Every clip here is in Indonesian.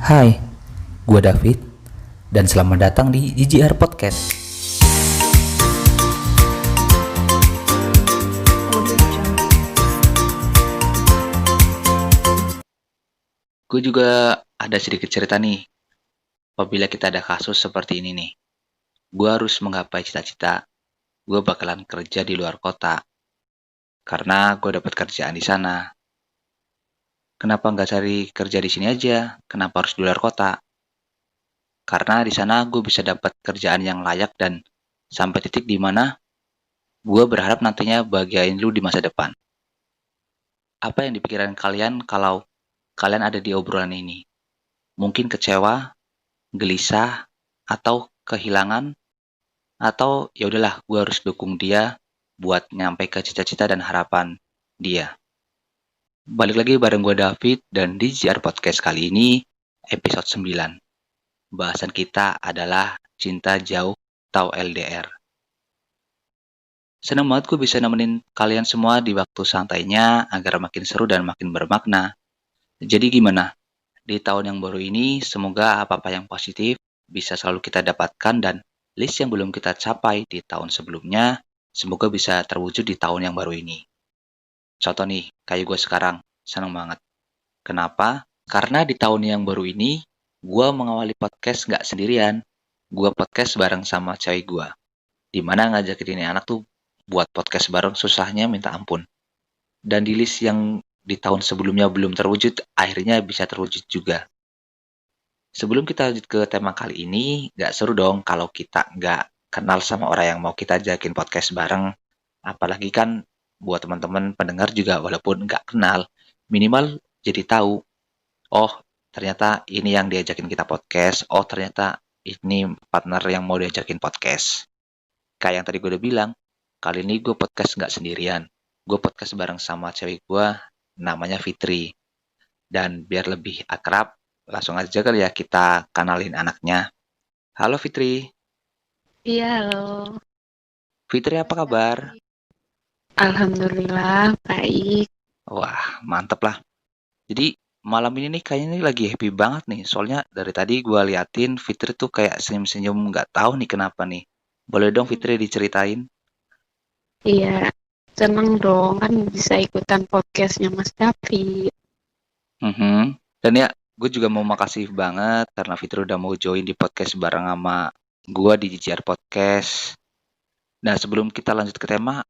Hai, gue David, dan selamat datang di GGR Podcast. Gue juga ada sedikit cerita nih, apabila kita ada kasus seperti ini nih. Gue harus menggapai cita-cita, gue bakalan kerja di luar kota, karena gue dapat kerjaan di sana. Kenapa nggak cari kerja di sini aja? Kenapa harus di luar kota? Karena di sana gue bisa dapat kerjaan yang layak dan sampai titik di mana gue berharap nantinya bahagiain lu di masa depan. Apa yang dipikiran kalian kalau kalian ada di obrolan ini? Mungkin kecewa, gelisah, atau kehilangan. Atau ya udahlah, gue harus dukung dia buat nyampe ke cita-cita dan harapan dia. Balik lagi bareng gue David dan di JR Podcast kali ini episode 9. Bahasan kita adalah cinta jauh atau LDR. Senang banget gue bisa nemenin kalian semua di waktu santainya agar makin seru dan makin bermakna. Jadi gimana? Di tahun yang baru ini semoga apa-apa yang positif bisa selalu kita dapatkan dan list yang belum kita capai di tahun sebelumnya, semoga bisa terwujud di tahun yang baru ini. Contoh nih, kayak gue sekarang, seneng banget. Kenapa? Karena di tahun yang baru ini, gue mengawali podcast nggak sendirian. Gue podcast bareng sama cewek gue. Dimana ngajakin ini anak tuh buat podcast bareng susahnya minta ampun. Dan di list yang di tahun sebelumnya belum terwujud, akhirnya bisa terwujud juga. Sebelum kita lanjut ke tema kali ini, nggak seru dong kalau kita nggak kenal sama orang yang mau kita ajakin podcast bareng. Apalagi kan buat teman-teman pendengar juga walaupun nggak kenal, minimal jadi tahu, oh ternyata ini yang diajakin kita podcast, oh ternyata ini partner yang mau diajakin podcast. Kayak yang tadi gue udah bilang, kali ini gue podcast nggak sendirian. Gue podcast bareng sama cewek gue, namanya Fitri. Dan biar lebih akrab, langsung aja kali ya kita kenalin anaknya. Halo Fitri. Iya, halo. Fitri apa Hai, kabar? David. Alhamdulillah, baik. Wah, mantep lah. Jadi malam ini nih kayaknya nih lagi happy banget nih. Soalnya dari tadi gue liatin Fitri tuh kayak senyum-senyum nggak tahu nih kenapa nih. Boleh dong Fitri diceritain? Iya, seneng dong kan bisa ikutan podcastnya Mas David. Mhm. Dan ya, gue juga mau makasih banget karena Fitri udah mau join di podcast bareng sama gue di JJR Podcast. Nah, sebelum kita lanjut ke tema,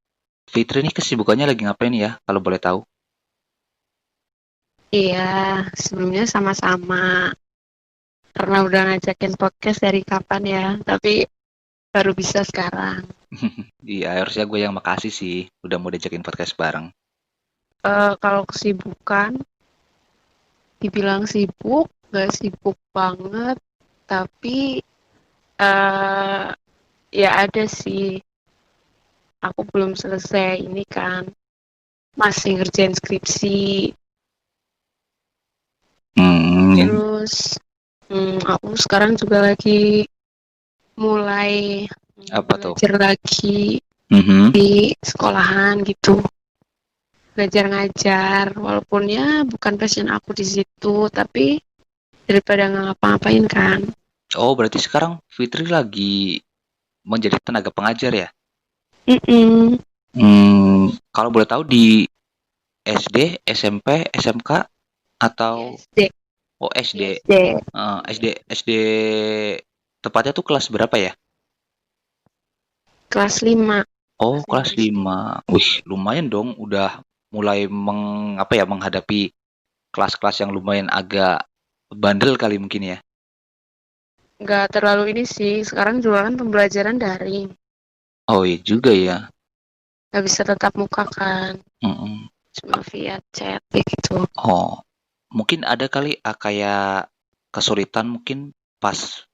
Fitri nih kesibukannya lagi ngapain ya, kalau boleh tahu? Iya, sebelumnya sama-sama. Karena udah ngajakin podcast dari kapan ya, tapi baru bisa sekarang. Iya, harusnya gue yang makasih sih, udah mau diajakin podcast bareng. Kalau kesibukan, dibilang sibuk, gak sibuk banget, tapi eh ya ada sih. Aku belum selesai ini kan, masih ngerjain skripsi. Hmm, Terus aku sekarang juga lagi mulai apa tuh? belajar lagi Mhm. di sekolahan gitu. Belajar ngajar, walaupun ya bukan passion aku di situ, tapi daripada nggak ngapa-ngapain kan. Oh, berarti sekarang Fitri lagi menjadi tenaga pengajar ya? Mm-mm. Kalau boleh tahu di SD, SMP, SMK, Di atau SD, oh di SD? SD, SD tepatnya tuh kelas berapa ya? kelas 5, Oh, kelas 5 kelas SD. 5. Wih, lumayan dong udah mulai apa ya, menghadapi kelas-kelas yang lumayan agak bandel kali mungkin ya? Nggak terlalu ini sih, sekarang juga kan pembelajaran daring, Oh iya juga ya. nggak bisa tatap muka kan, Mhm. cuma via chat kayak gitu. Oh, mungkin ada kali, kayak kesulitan mungkin pas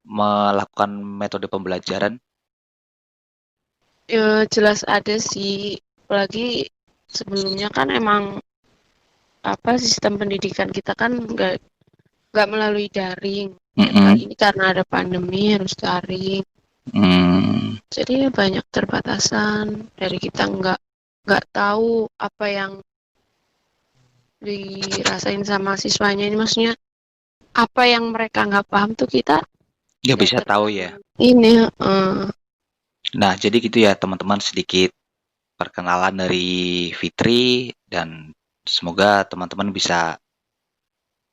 melakukan metode pembelajaran? Jelas ada sih, apalagi sebelumnya kan emang apa sistem pendidikan kita kan nggak melalui daring. Ya, kali Mhm. ini karena ada pandemi harus daring. Mmm, Jadi ya banyak terbatasan dari kita nggak tahu apa yang dirasain sama siswanya ini maksudnya apa yang mereka nggak paham tuh kita Nggak nggak bisa tahu ya. terlalu ini. Nah, jadi gitu ya teman-teman, sedikit perkenalan dari Fitri, dan semoga teman-teman bisa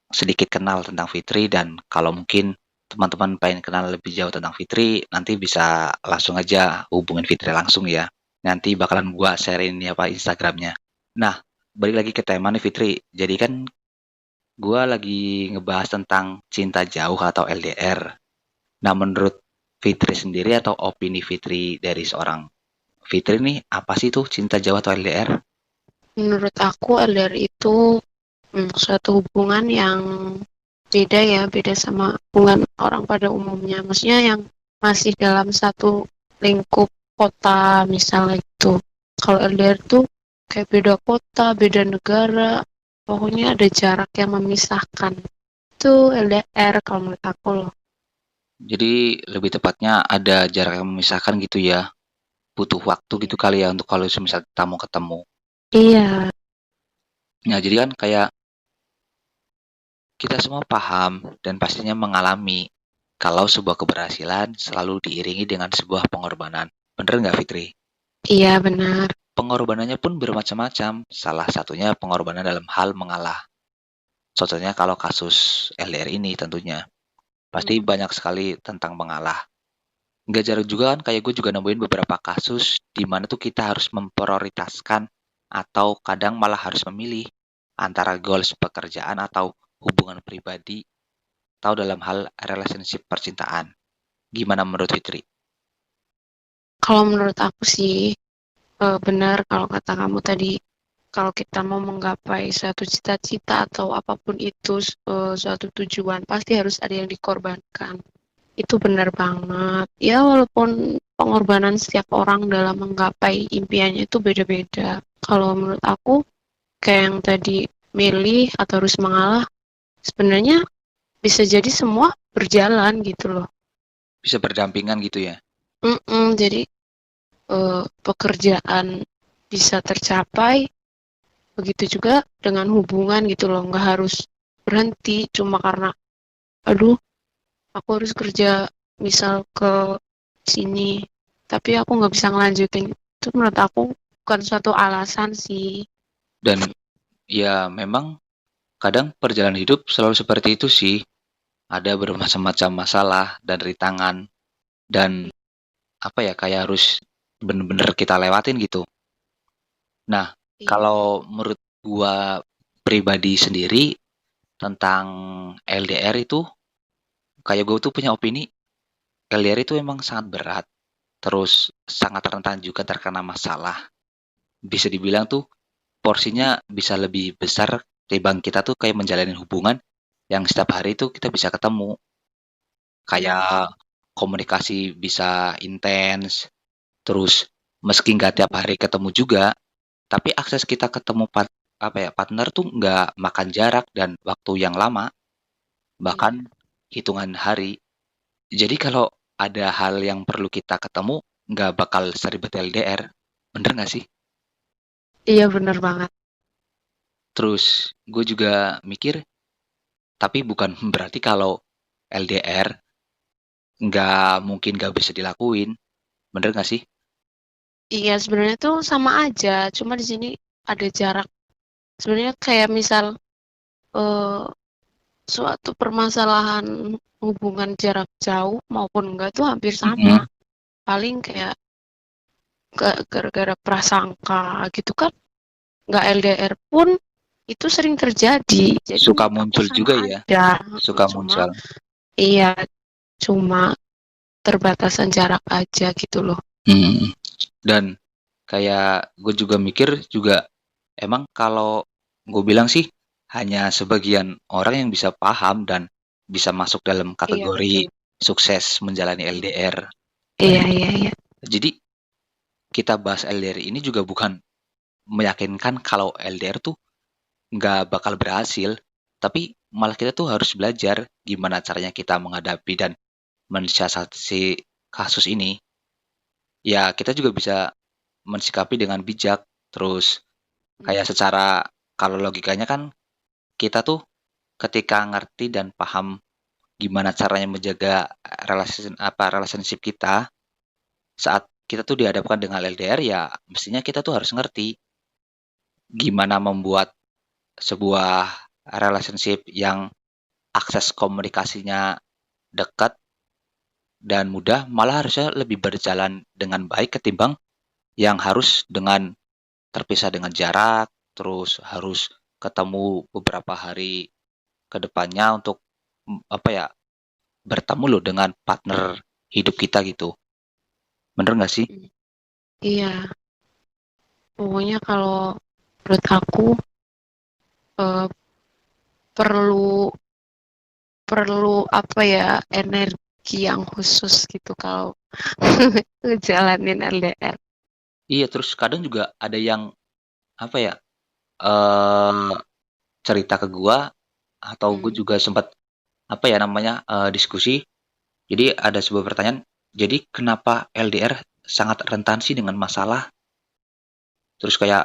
sedikit kenal tentang Fitri, dan kalau mungkin teman-teman pengen kenal lebih jauh tentang Fitri, nanti bisa langsung aja hubungin Fitri langsung ya. Nanti bakalan gua share ini apa Instagramnya. Nah, balik lagi ke tema nih Fitri. Jadi kan gua lagi ngebahas tentang cinta jauh atau LDR. Nah, menurut Fitri sendiri atau opini Fitri dari seorang Fitri nih, apa sih tuh cinta jauh atau LDR? Menurut aku LDR itu suatu hubungan yang beda ya, beda sama hubungan orang pada umumnya. Maksudnya yang masih dalam satu lingkup kota misalnya itu. Kalau LDR tuh kayak beda kota, beda negara, pokoknya ada jarak yang memisahkan. Itu LDR kalau menurut aku loh. Jadi lebih tepatnya ada jarak yang memisahkan gitu ya. Butuh waktu gitu kali ya untuk kalau semisal kita mau ketemu. Iya, Nah, jadi kan kayak kita semua paham dan pastinya mengalami kalau sebuah keberhasilan selalu diiringi dengan sebuah pengorbanan. Bener nggak, Fitri? iya benar. Pengorbanannya pun bermacam-macam. Salah satunya pengorbanan dalam hal mengalah. Contohnya kalau kasus LDR ini tentunya. Pasti banyak sekali tentang mengalah. Nggak jarang juga kan kayak gue juga nemuin beberapa kasus di mana tuh kita harus memprioritaskan atau kadang malah harus memilih antara goals pekerjaan atau hubungan pribadi atau dalam hal relationship percintaan. Gimana menurut Fitri? Kalau menurut aku sih benar kalau kata kamu tadi, kalau kita mau menggapai suatu cita-cita atau apapun itu, suatu tujuan, pasti harus ada yang dikorbankan. Itu benar banget. Ya, walaupun pengorbanan setiap orang dalam menggapai impiannya itu beda-beda. Kalau menurut aku, kayak yang tadi milih atau harus mengalah, sebenarnya bisa jadi semua berjalan gitu loh. Bisa berdampingan gitu ya? Jadi pekerjaan bisa tercapai, begitu juga dengan hubungan gitu loh, nggak harus berhenti cuma karena, aduh, aku harus kerja misal ke sini, tapi aku nggak bisa ngelanjutin. Itu menurut aku bukan suatu alasan sih. Dan ya memang kadang perjalanan hidup selalu seperti itu sih. Ada bermacam-macam masalah dan rintangan, dan apa ya, kayak harus bener-bener kita lewatin gitu. Nah, Iya, kalau menurut gua pribadi sendiri tentang LDR itu, kayak gua tuh punya opini, LDR itu emang sangat berat, terus sangat rentan juga terkena masalah. Bisa dibilang tuh porsinya bisa lebih besar ketimbang kita tuh kayak menjalani hubungan yang setiap hari itu kita bisa ketemu. iya, Kayak komunikasi bisa intens, terus meski nggak tiap hari ketemu juga, tapi akses kita ketemu apa ya, partner tuh nggak makan jarak dan waktu yang lama, iya, bahkan hitungan hari. Jadi kalau ada hal yang perlu kita ketemu, nggak bakal seribet LDR. Bener nggak sih? iya bener banget. Terus gue juga mikir, tapi bukan berarti kalau LDR nggak mungkin nggak bisa dilakuin. Bener nggak sih? Iya, sebenarnya tuh sama aja, cuma di sini ada jarak. Sebenarnya kayak misal eh, suatu permasalahan hubungan jarak jauh maupun enggak tuh hampir sama. Mm-mm. Paling kayak gara-gara prasangka gitu kan, nggak LDR pun itu sering terjadi. Jadi Suka menurut aku muncul sama juga ya, aja. suka Cuma muncul. iya, cuma terbatasan jarak aja gitu loh. Mhm. Dan kayak gue juga mikir juga, emang kalau gue bilang sih hanya sebagian orang yang bisa paham dan bisa masuk dalam Iya betul. kategori sukses menjalani LDR. Iya iya iya. Jadi kita bahas LDR ini juga bukan meyakinkan kalau LDR tuh nggak bakal berhasil, tapi malah kita tuh harus belajar gimana caranya kita menghadapi dan mensiasati kasus ini. Ya kita juga bisa mensikapi dengan bijak, terus kayak secara kalau logikanya kan kita tuh ketika ngerti dan paham gimana caranya menjaga relationship kita saat kita tuh dihadapkan dengan LDR, ya mestinya kita tuh harus ngerti gimana membuat sebuah relationship yang akses komunikasinya dekat dan mudah, malah harusnya lebih berjalan dengan baik ketimbang yang harus dengan terpisah dengan jarak, terus harus ketemu beberapa hari ke depannya untuk bertemu loh dengan partner hidup kita gitu. Bener nggak sih? Iya, pokoknya kalau menurut aku eh, perlu energi yang khusus gitu kalau ngejalanin LDR. Iya, terus kadang juga ada yang apa ya, eee, cerita ke gua atau gue juga sempat diskusi. Jadi ada sebuah pertanyaan, jadi kenapa LDR sangat rentan sih dengan masalah? Terus kayak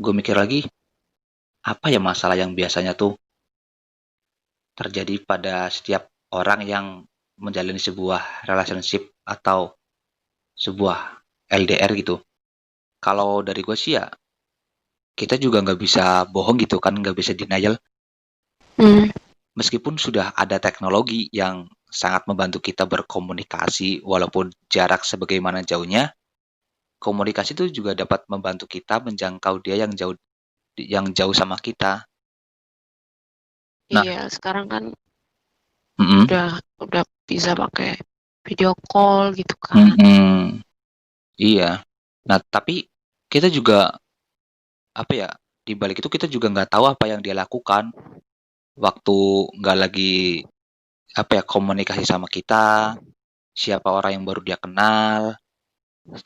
gue mikir lagi, apa ya masalah yang biasanya tuh terjadi pada setiap orang yang menjalani sebuah relationship atau sebuah LDR gitu. Kalau dari gue sih ya, kita juga nggak bisa bohong gitu kan, nggak bisa denial. Meskipun sudah ada teknologi yang sangat membantu kita berkomunikasi walaupun jarak sebagaimana jauhnya, komunikasi itu juga dapat membantu kita menjangkau dia yang jauh sama kita. Nah, Iya, sekarang kan mhm, udah bisa pakai video call gitu kan. mhm, iya. Nah, tapi kita juga di balik itu kita juga nggak tahu apa yang dia lakukan waktu nggak lagi komunikasi sama kita, siapa orang yang baru dia kenal.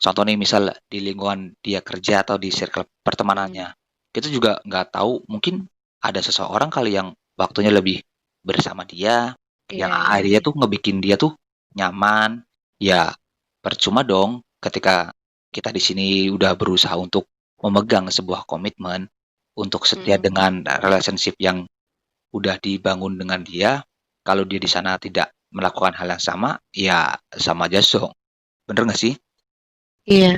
Contoh nih misal di lingkungan dia kerja atau di circle pertemanannya, kita juga nggak tahu mungkin ada seseorang kali yang waktunya lebih bersama dia, yang Iya. akhirnya tuh ngebikin dia tuh nyaman. Ya percuma dong ketika kita di sini udah berusaha untuk memegang sebuah komitmen untuk setia dengan relationship yang udah dibangun dengan dia, kalau dia di sana tidak melakukan hal yang sama, ya sama aja dong. Bener nggak sih? Iya.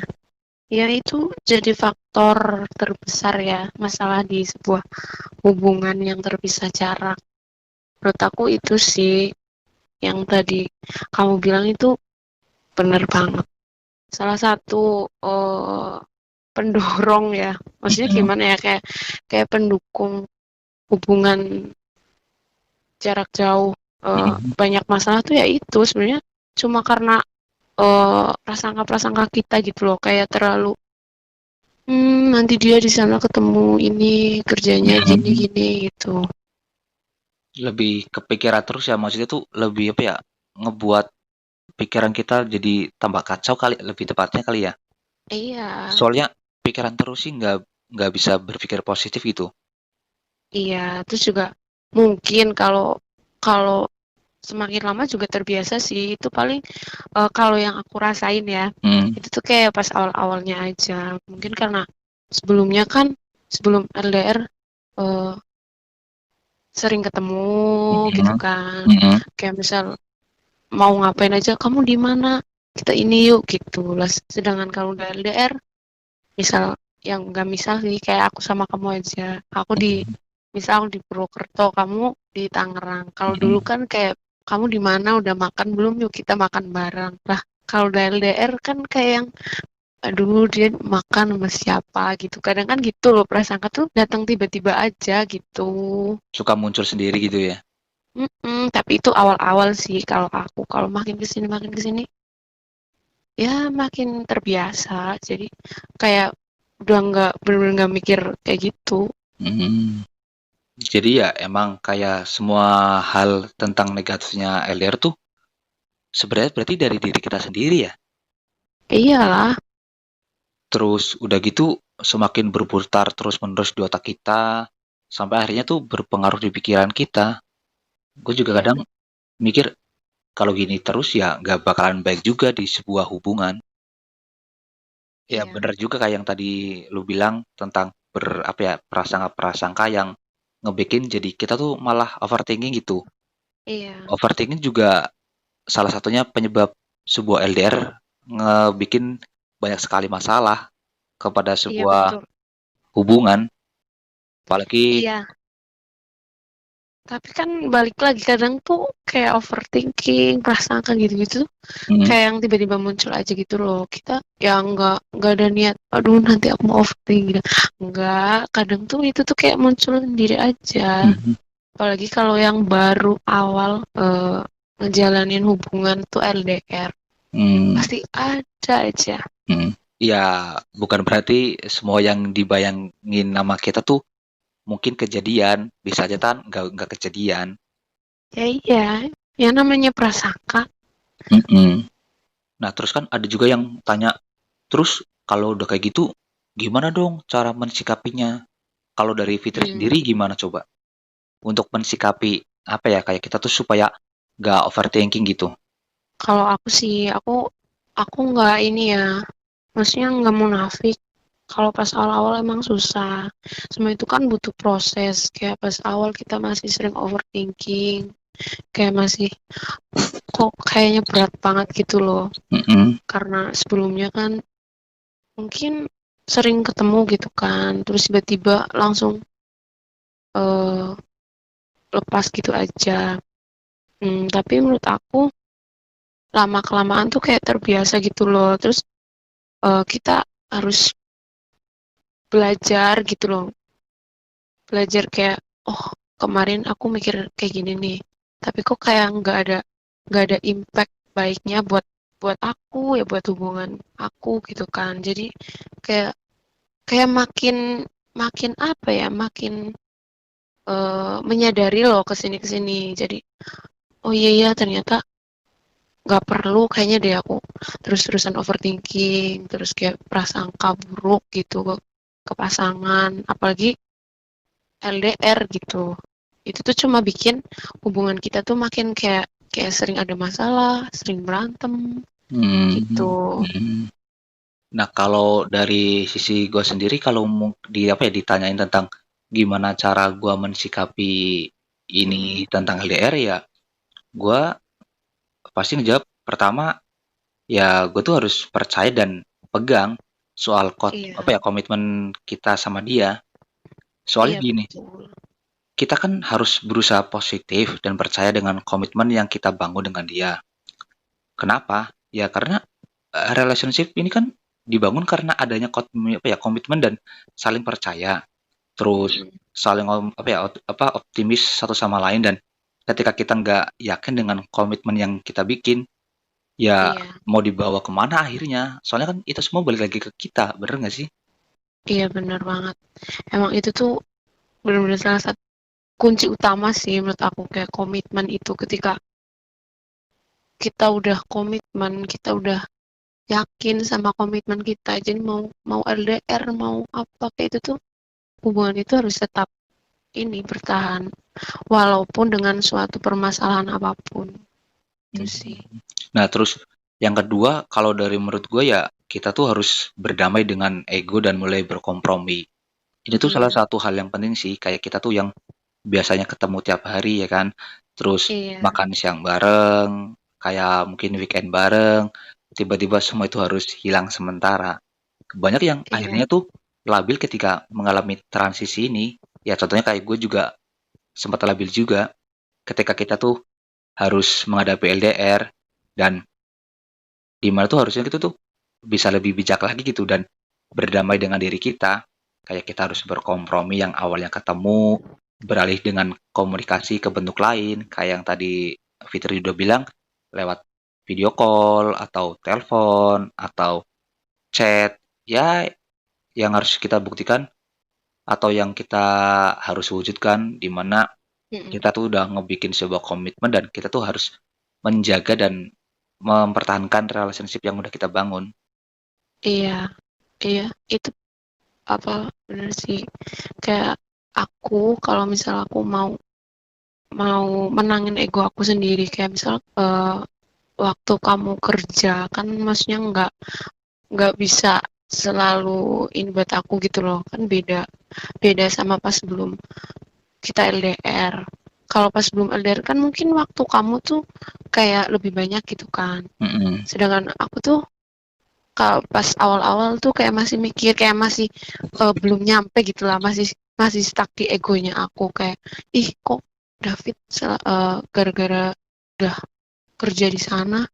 Ya itu jadi faktor terbesar ya, masalah di sebuah hubungan yang terpisah jarak. Menurut aku itu sih yang tadi kamu bilang itu benar banget. Salah satu pendorong ya, maksudnya Mhm, gimana ya, kayak pendukung hubungan jarak jauh mhm. banyak masalah tuh ya itu sebenarnya cuma karena prasangka-prasangka kita gitu loh, kayak terlalu nanti dia di sana ketemu ini kerjanya Mhm. gini-gini gitu. Lebih kepikiran terus ya, maksudnya tuh lebih ngebuat pikiran kita jadi tambah kacau kali, lebih tepatnya kali ya. Iya, Soalnya pikiran terus sih nggak bisa berpikir positif gitu. iya. Terus juga mungkin kalau kalau semakin lama juga terbiasa sih. Itu paling kalau yang aku rasain ya, Mhm, itu tuh kayak pas awal-awalnya aja. Mungkin karena sebelumnya kan sebelum LDR eh, sering ketemu gitu mhm, kan. mhm, Kayak misal mau ngapain aja, kamu di mana? Kita ini yuk gitu. Lah, sedangkan kalau udah LDR, misal yang enggak misal sih kayak aku sama kamu aja. Aku di mhm, misal di Purwokerto, kamu di Tangerang. Kalau dulu mhm. kan kayak kamu di mana udah makan belum, yuk kita makan bareng. Lah, kalau udah LDR kan kayak yang aduh dia makan sama siapa gitu. Kadang kan gitu loh, prasangka tuh datang tiba-tiba aja gitu. Suka muncul sendiri gitu ya. Tapi itu awal-awal sih kalau aku. Kalau makin kesini ya makin terbiasa. Jadi kayak udah nggak bener-bener nggak mikir kayak gitu. Mhm. Jadi ya emang kayak semua hal tentang negatifnya LDR tuh sebenarnya berarti dari diri kita sendiri ya. Iyalah, Terus udah gitu semakin berputar terus-menerus di otak kita, sampai akhirnya tuh berpengaruh di pikiran kita. Gue juga iya, kadang mikir, kalau gini terus ya nggak bakalan baik juga di sebuah hubungan. Ya iya, bener juga kayak yang tadi lu bilang tentang prasangka-prasangka yang ngebikin jadi kita tuh malah overthinking gitu. Iya, Overthinking juga salah satunya penyebab sebuah LDR ngebikin banyak sekali masalah kepada iya sebuah betul. hubungan, apalagi Iya, tapi kan balik lagi kadang tuh kayak overthinking, prasangka gitu-gitu tuh mhm, kayak yang tiba-tiba muncul aja gitu loh. Kita ya nggak ada niat, aduh nanti aku mau overthinking gitu. Nggak, kadang tuh itu tuh kayak muncul sendiri aja. mhm, Apalagi kalau yang baru awal ngejalanin hubungan tuh LDR, mmm, pasti ada aja. mhm. Ya, bukan berarti semua yang dibayangin sama kita tuh mungkin kejadian, bisa aja kan nggak kejadian. Ya iya, yang namanya prasangka. Mhm. Nah, terus kan ada juga yang tanya, "Terus kalau udah kayak gitu, gimana dong cara mensikapinya?" Kalau dari Fitri Hmm, sendiri gimana coba? Untuk mensikapi, apa ya, kayak kita tuh supaya nggak overthinking gitu? kalau aku sih, aku nggak ini ya, maksudnya nggak munafik. Kalau pas awal-awal emang susah. Semua itu kan butuh proses. Kayak pas awal kita masih sering overthinking, kayak masih kok kayaknya berat banget gitu loh. Mhm, Karena sebelumnya kan mungkin sering ketemu gitu kan, terus tiba-tiba langsung eh, lepas gitu aja. Tapi menurut aku lama kelamaan tuh kayak terbiasa gitu loh. Terus kita harus belajar gitu loh. Belajar kayak, oh kemarin aku mikir kayak gini nih, tapi kok kayak nggak ada impact baiknya buat buat aku ya, buat hubungan aku gitu kan. Jadi kayak kayak makin makin apa ya, makin menyadari loh kesini-kesini. Jadi, oh iya ya ternyata nggak perlu kayaknya deh aku terus-terusan overthinking, terus kayak prasangka buruk gitu ke pasangan, apalagi LDR gitu. Itu tuh cuma bikin hubungan kita tuh makin kayak kayak sering ada masalah, sering berantem gitu. mmm, mhm. Nah, kalau dari sisi gue sendiri kalau apa ya, ditanyain tentang gimana cara gua mensikapi ini Mm-mm. tentang LDR ya, gua pasti ngejawab pertama, ya gue tuh harus percaya dan pegang soal apa Iya, ya, komitmen kita sama dia. Soalnya iya gini, betul. kita kan harus berusaha positif dan percaya dengan komitmen yang kita bangun dengan dia. Kenapa? Ya karena, relationship ini kan dibangun karena adanya apa ya, komitmen dan saling percaya, terus Mm-mm. saling apa ya, optimis satu sama lain dan ketika kita nggak yakin dengan komitmen yang kita bikin, ya Iya, mau dibawa kemana akhirnya? Soalnya kan itu semua balik lagi ke kita, bener nggak sih? iya benar banget. Emang itu tuh benar-benar salah satu kunci utama sih menurut aku, kayak komitmen itu. Ketika kita udah komitmen, kita udah yakin sama komitmen kita, jadi mau mau LDR mau apa kayak itu tuh, hubungan itu harus tetap ini bertahan walaupun dengan suatu permasalahan apapun. Itu sih. Mhm. Nah, terus yang kedua, kalau dari menurut gue ya kita tuh harus berdamai dengan ego dan mulai berkompromi. Ini tuh salah Hmm, satu hal yang penting sih, kayak kita tuh yang biasanya ketemu tiap hari ya kan, terus iya, makan siang bareng, kayak mungkin weekend bareng, tiba-tiba semua itu harus hilang sementara. Banyak yang iya, akhirnya tuh labil ketika mengalami transisi ini. Ya contohnya kayak gue juga sempat labil juga ketika kita tuh harus menghadapi LDR dan di mana tuh harusnya kita tuh bisa lebih bijak lagi gitu dan berdamai dengan diri kita. Kayak kita harus berkompromi yang awalnya ketemu, beralih dengan komunikasi ke bentuk lain, kayak yang tadi Fitri udah bilang, lewat video call, atau telepon, atau chat. Ya, yang harus kita buktikan atau yang kita harus wujudkan di mana mm-mm. kita tuh udah ngebikin sebuah komitmen dan kita tuh harus menjaga dan mempertahankan relationship yang udah kita bangun. Iya, iya, itu apa bener sih, kayak aku kalau misal aku mau mau menangin ego aku sendiri, kayak misal waktu kamu kerja kan, maksudnya nggak bisa selalu in buat aku gitu loh, kan beda beda sama pas sebelum kita LDR. Kalau pas belum LDR kan mungkin waktu kamu tuh kayak lebih banyak gitu kan. Mm-mm. Sedangkan aku tuh kalau pas awal-awal tuh kayak masih mikir, kayak masih belum nyampe gitu lah, masih masih stuck di egonya aku kayak, ih kok David gara-gara udah kerja di sana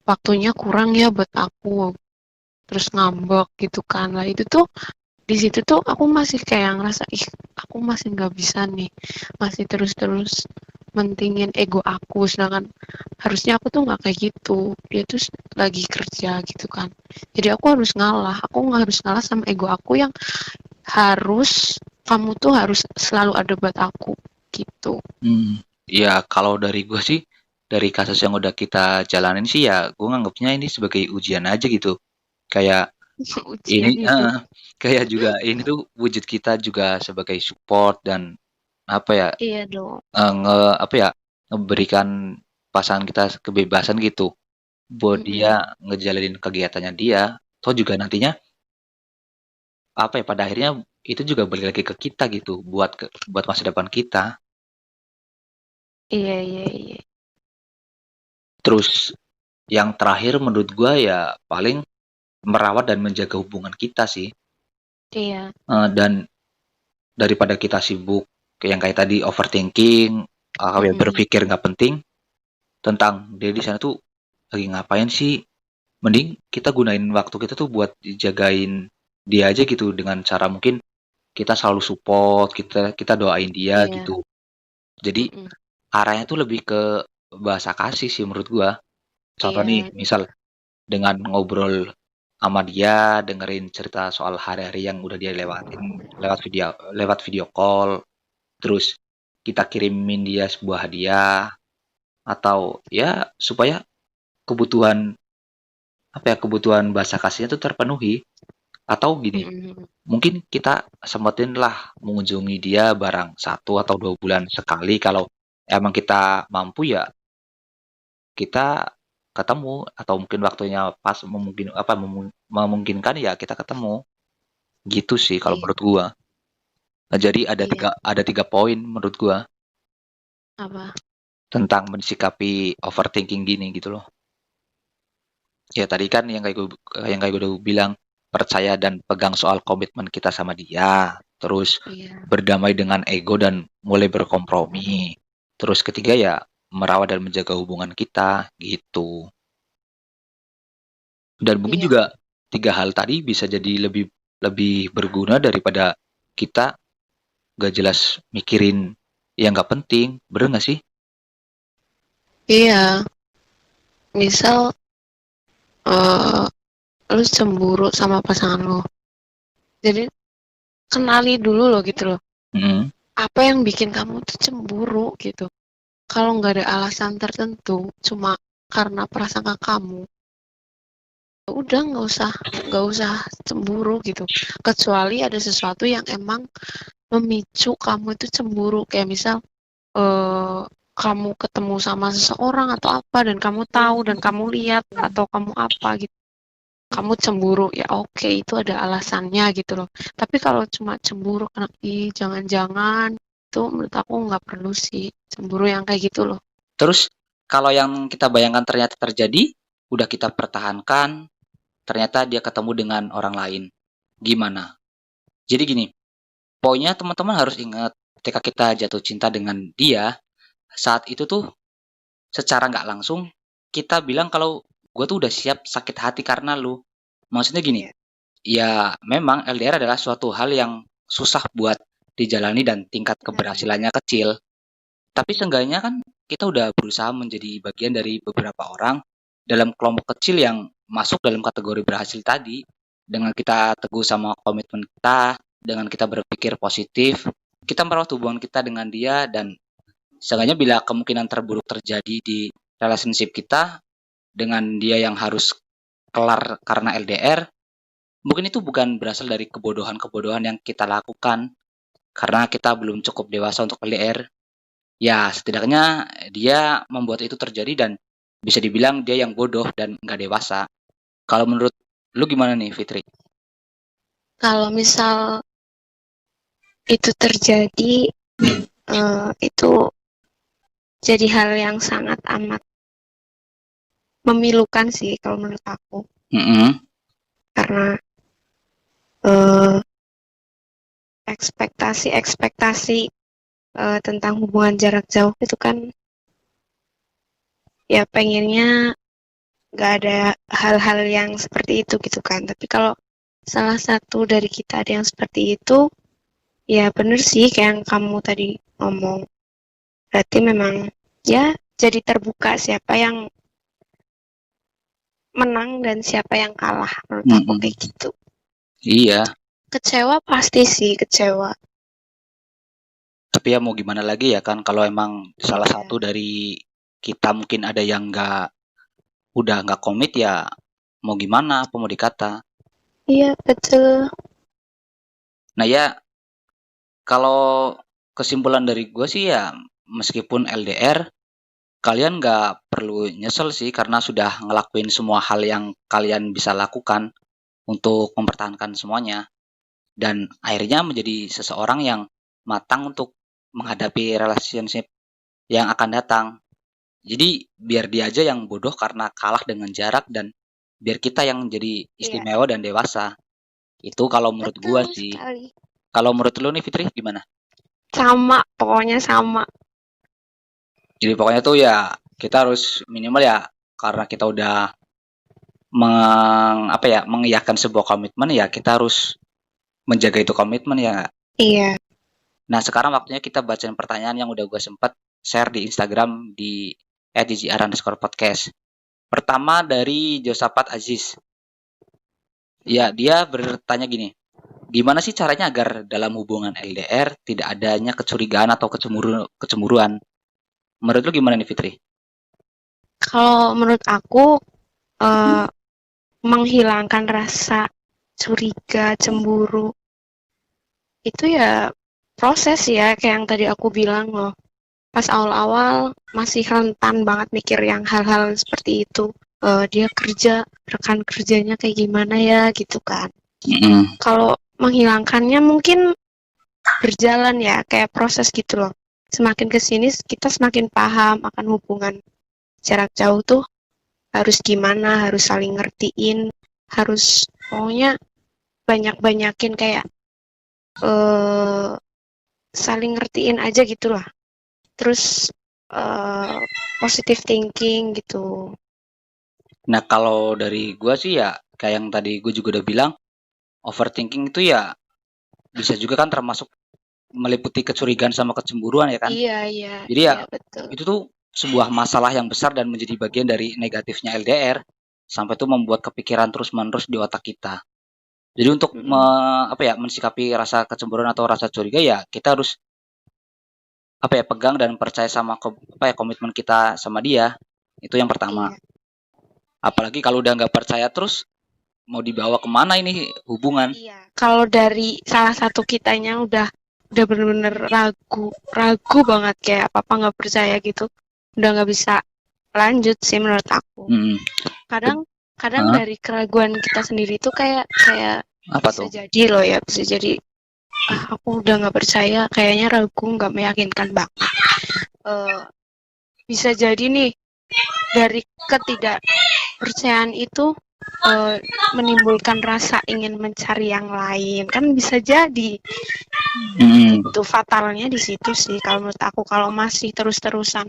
waktunya kurang ya buat aku, terus ngambek gitu kan. Lah itu tuh di situ tuh aku masih kayak ngerasa, ih aku masih nggak bisa nih, masih terus-terus mentingin ego aku, sedangkan harusnya aku tuh nggak kayak gitu, dia tuh lagi kerja gitu kan, jadi aku nggak harus ngalah sama ego aku yang harus kamu tuh harus selalu ada buat aku gitu. Ya kalau dari gue sih, dari kasus yang udah kita jalanin sih ya, gue nganggapnya ini sebagai ujian aja gitu. Kayak ini, Ujian hidup. kayak juga ini tuh wujud kita juga sebagai support dan apa ya, Iya dong. apa ya, ngeberikan pasangan kita kebebasan gitu, buat Mm-mm. dia ngejalanin kegiatannya dia. Toh juga nantinya apa ya, pada akhirnya itu juga balik lagi ke kita gitu, buat masa depan kita. Iya iya iya. Terus yang terakhir menurut gua ya paling merawat dan menjaga hubungan kita sih. Iya. Dan daripada kita sibuk yang kayak tadi overthinking, Mm-mm. berpikir nggak penting tentang dia di sana tuh lagi ngapain sih, mending kita gunain waktu kita tuh buat jagain dia aja gitu dengan cara mungkin kita selalu support, kita kita doain dia Iya. gitu. Jadi Mm-mm. arahnya tuh lebih ke bahasa kasih sih menurut gua. Contoh nih, Iya. misal dengan ngobrol sama dia, dengerin cerita soal hari-hari yang udah dia lewatin lewat video call, terus kita kirimin dia sebuah hadiah atau ya supaya kebutuhan kebutuhan bahasa kasihnya tuh terpenuhi. Atau gini, Mm-mm. mungkin kita sempetin lah mengunjungi dia barang 1 atau 2 bulan sekali kalau emang kita mampu ya kita ketemu atau mungkin waktunya pas memungkinkan ya kita ketemu. Gitu sih kalau Iya. menurut gua. Nah, jadi Iya. ada 3 poin menurut gua Apa? tentang mensikapi overthinking gini gitu loh. Ya tadi kan yang kayak gue udah bilang, percaya dan pegang soal komitmen kita sama dia. Terus Iya. berdamai dengan ego dan mulai berkompromi. Terus ketiga ya merawat dan menjaga hubungan kita gitu. Dan mungkin Iya. juga 3 hal tadi bisa jadi lebih lebih berguna daripada kita gak jelas mikirin yang gak penting, bener gak sih? Iya. Misal eh lu cemburu sama pasangan lu. Jadi kenali dulu loh gitu loh. Mm. Apa yang bikin kamu tuh cemburu gitu. Kalau nggak ada alasan tertentu, cuma karena prasangka kamu, ya udah nggak usah cemburu gitu. Kecuali ada sesuatu yang emang memicu kamu itu cemburu, kayak misal eh, kamu ketemu sama seseorang atau apa dan kamu tahu dan kamu lihat atau kamu apa gitu, kamu cemburu, ya oke itu ada alasannya gitu loh. Tapi kalau cuma cemburu karena ih jangan-jangan, itu menurut aku nggak perlu sih cemburu yang kayak gitu loh. Terus kalau yang kita bayangkan ternyata terjadi, udah kita pertahankan, ternyata dia ketemu dengan orang lain. Gimana? Jadi gini, poinnya teman-teman harus ingat ketika kita jatuh cinta dengan dia, saat itu tuh secara nggak langsung kita bilang kalau gue tuh udah siap sakit hati karena lu. Maksudnya gini, Iya. ya memang LDR adalah suatu hal yang susah buat dijalani dan tingkat Mm-mm. keberhasilannya kecil. Tapi seenggaknya kan kita udah berusaha menjadi bagian dari beberapa orang dalam kelompok kecil yang masuk dalam kategori berhasil tadi. Dengan kita teguh sama komitmen kita, dengan kita berpikir positif, kita merawat hubungan kita dengan dia dan seenggaknya bila kemungkinan terburuk terjadi di relationship kita dengan dia yang harus kelar karena LDR, mungkin itu bukan berasal dari kebodohan-kebodohan yang kita lakukan karena kita belum cukup dewasa untuk LDR. Ya, setidaknya dia membuat itu terjadi dan bisa dibilang dia yang bodoh dan nggak dewasa. Kalau menurut lu gimana nih, Fitri? Kalau misal itu terjadi, itu jadi hal yang sangat amat memilukan sih kalau menurut aku, karena eh, ekspektasi tentang hubungan jarak jauh itu kan ya pengennya nggak ada hal-hal yang seperti itu gitu kan. Tapi kalau salah satu dari kita ada yang seperti itu, ya bener sih kayak yang kamu tadi ngomong. Berarti memang ya jadi terbuka siapa yang menang dan siapa yang kalah, menurut aku kayak gitu. Iya, Kecewa pasti sih, kecewa. tapi ya mau gimana lagi ya kan, kalau emang salah Iya. satu dari kita mungkin ada yang udah nggak komit ya mau gimana, apa mau dikata. Iya, betul. Nah ya, kalau kesimpulan dari gue sih ya, meskipun LDR, kalian nggak perlu nyesel sih karena sudah ngelakuin semua hal yang kalian bisa lakukan untuk mempertahankan semuanya. Dan akhirnya menjadi seseorang yang matang untuk menghadapi relationship yang akan datang. Jadi biar dia aja yang bodoh karena kalah dengan jarak, dan biar kita yang jadi Iya, istimewa dan dewasa. Itu kalau menurut gua betul sih. sekali. Kalau menurut lu nih Fitri gimana? Sama, pokoknya sama. Jadi pokoknya tuh ya kita harus minimal ya, karena kita udah mengiyakan sebuah komitmen, ya kita harus menjaga itu komitmen ya nggak? Iya. Nah sekarang waktunya kita bacain pertanyaan yang udah gue sempat share di Instagram di @ggr_podcast. Pertama dari Josafat Aziz. Ya, dia bertanya gini, gimana sih caranya agar dalam hubungan LDR tidak adanya kecurigaan atau kecemburuan? Menurut lu gimana nih Fitri? Kalau menurut aku, eh, menghilangkan rasa curiga, cemburu, itu ya proses ya, kayak yang tadi aku bilang loh. Pas awal-awal masih rentan banget mikir yang hal-hal seperti itu. Dia kerja, rekan kerjanya kayak gimana ya gitu kan. Kalau menghilangkannya mungkin berjalan ya, kayak proses gitu loh. Semakin kesini kita semakin paham akan hubungan jarak jauh tuh harus gimana, harus saling ngertiin, harus pokoknya banyak-banyakin kayak saling ngertiin aja gitu lah. Terus positive thinking gitu. Nah kalau dari gue sih ya, kayak yang tadi gue juga udah bilang, overthinking itu ya bisa juga kan termasuk meliputi kecurigaan sama kecemburuan ya kan. Iya, iya, Jadi ya iya betul. itu tuh sebuah masalah yang besar dan menjadi bagian dari negatifnya LDR, sampai tuh membuat kepikiran terus-menerus di otak kita. Jadi untuk mensikapi rasa kecemburuan atau rasa curiga ya kita harus pegang dan percaya sama komitmen kita sama dia. Itu yang pertama. Iya. Apalagi kalau udah nggak percaya terus, mau dibawa kemana ini hubungan? Iya. Kalau dari salah satu kitanya udah bener-bener ragu banget kayak apa nggak percaya gitu, udah nggak bisa lanjut sih menurut aku. Kadang dari keraguan kita sendiri tuh kayak Apa bisa tuh? jadi loh ya, bisa jadi aku udah nggak percaya, kayaknya ragu, nggak meyakinkan banget. Bisa jadi nih dari ketidakpercayaan itu menimbulkan rasa ingin mencari yang lain, kan bisa jadi. Itu fatalnya di situ sih kalau menurut aku, kalau masih terus-terusan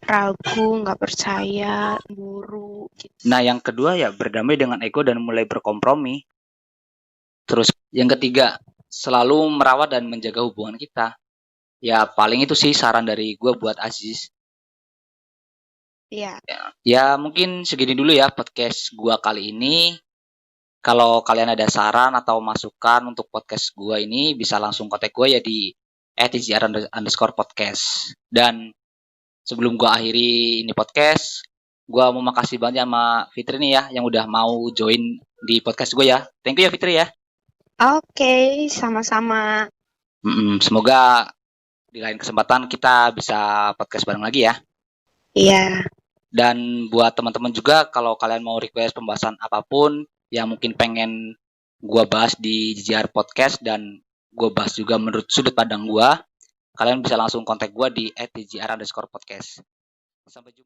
ragu, nggak percaya, buru gitu. Nah yang kedua ya berdamai dengan ego dan mulai berkompromi. Terus yang ketiga, selalu merawat dan menjaga hubungan kita. Ya paling itu sih saran dari gue buat Aziz. Iya. Ya mungkin segini dulu ya podcast gue kali ini. Kalau kalian ada saran atau masukan untuk podcast gue ini, bisa langsung kontak gue ya di @tgr_podcast. Dan sebelum gue akhiri ini podcast, gue mau makasih banget sama Fitri nih ya, yang udah mau join di podcast gue ya. Thank you ya Fitri ya. Oke, sama-sama. Semoga di lain kesempatan kita bisa podcast bareng lagi ya. Iya. Dan buat teman-teman juga, kalau kalian mau request pembahasan apapun yang mungkin pengen gue bahas di JR Podcast dan gue bahas juga menurut sudut pandang gue, kalian bisa langsung kontak gue di @tgr_podcast. Sampai jumpa.